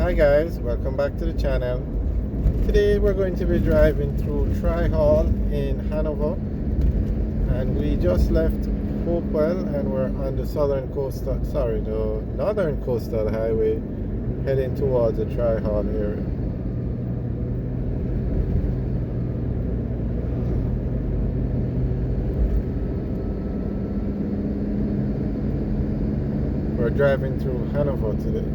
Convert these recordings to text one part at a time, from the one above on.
Hi guys, welcome back to the channel. Today we're going to be driving through Tri-Hall in Hanover, and we just left Hopewell and we're on the the northern coastal highway heading towards the Tri-Hall area. We're driving through Hanover today.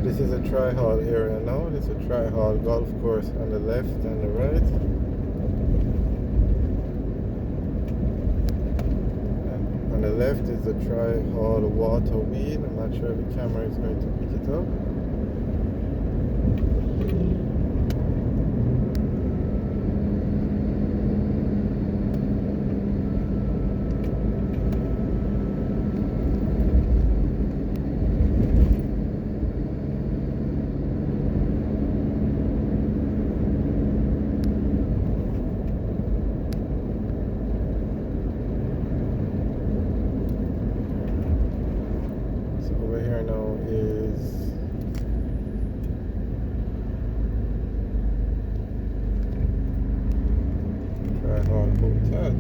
This is a Tri-Hall area now. This is a Tri-Hall golf course on the left and the right. And on the left is the Tri-Hall water wheel. I'm not sure if the camera is going to pick it up. Over here now is Tri-Hall Hotel.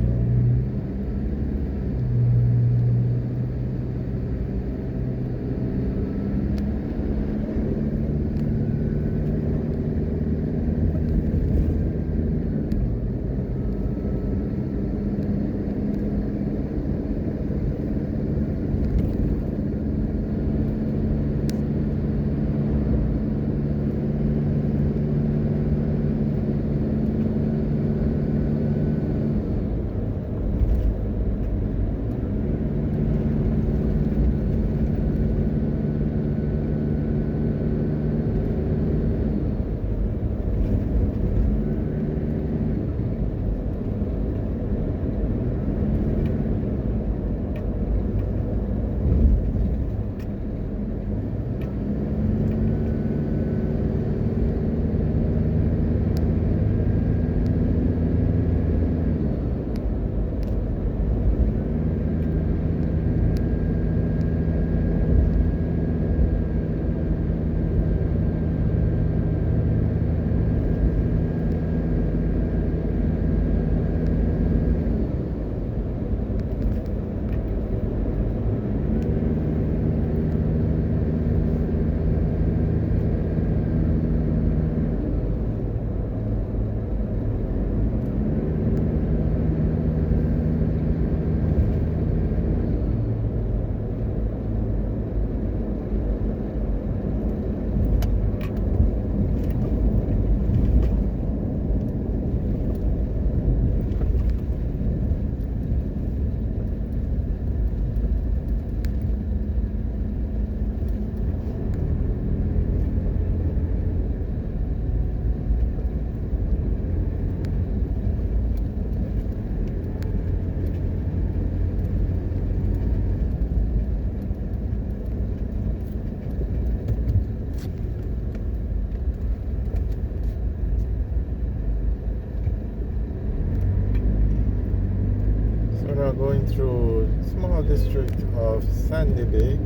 We're going through small district of Sandy Bay.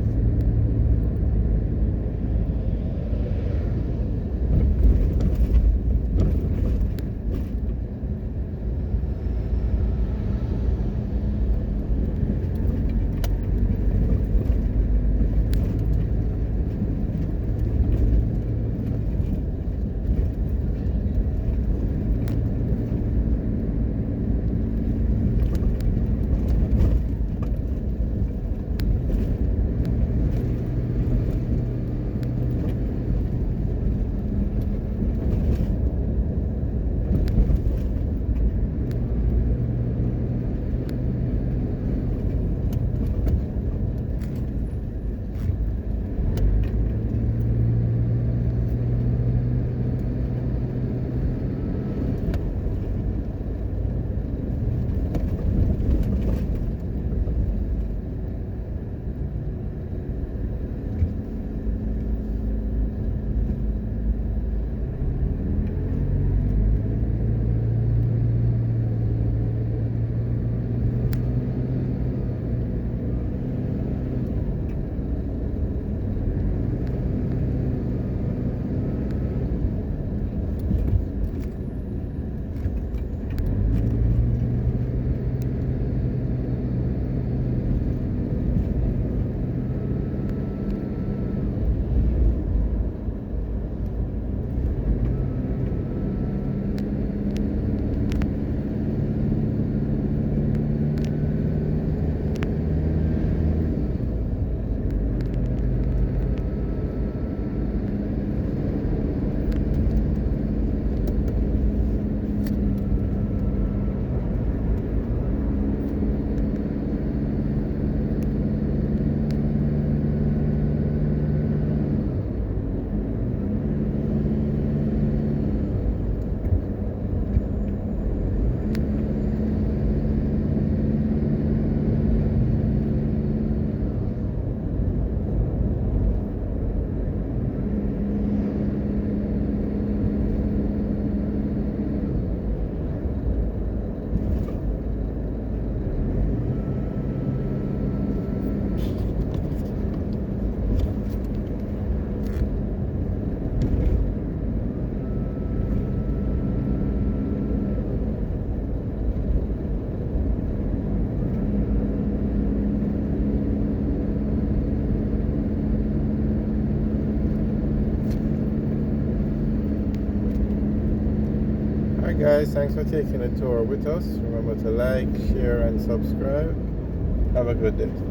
guys, thanks for taking a tour with us. Remember to like, share, and subscribe. Have a good day.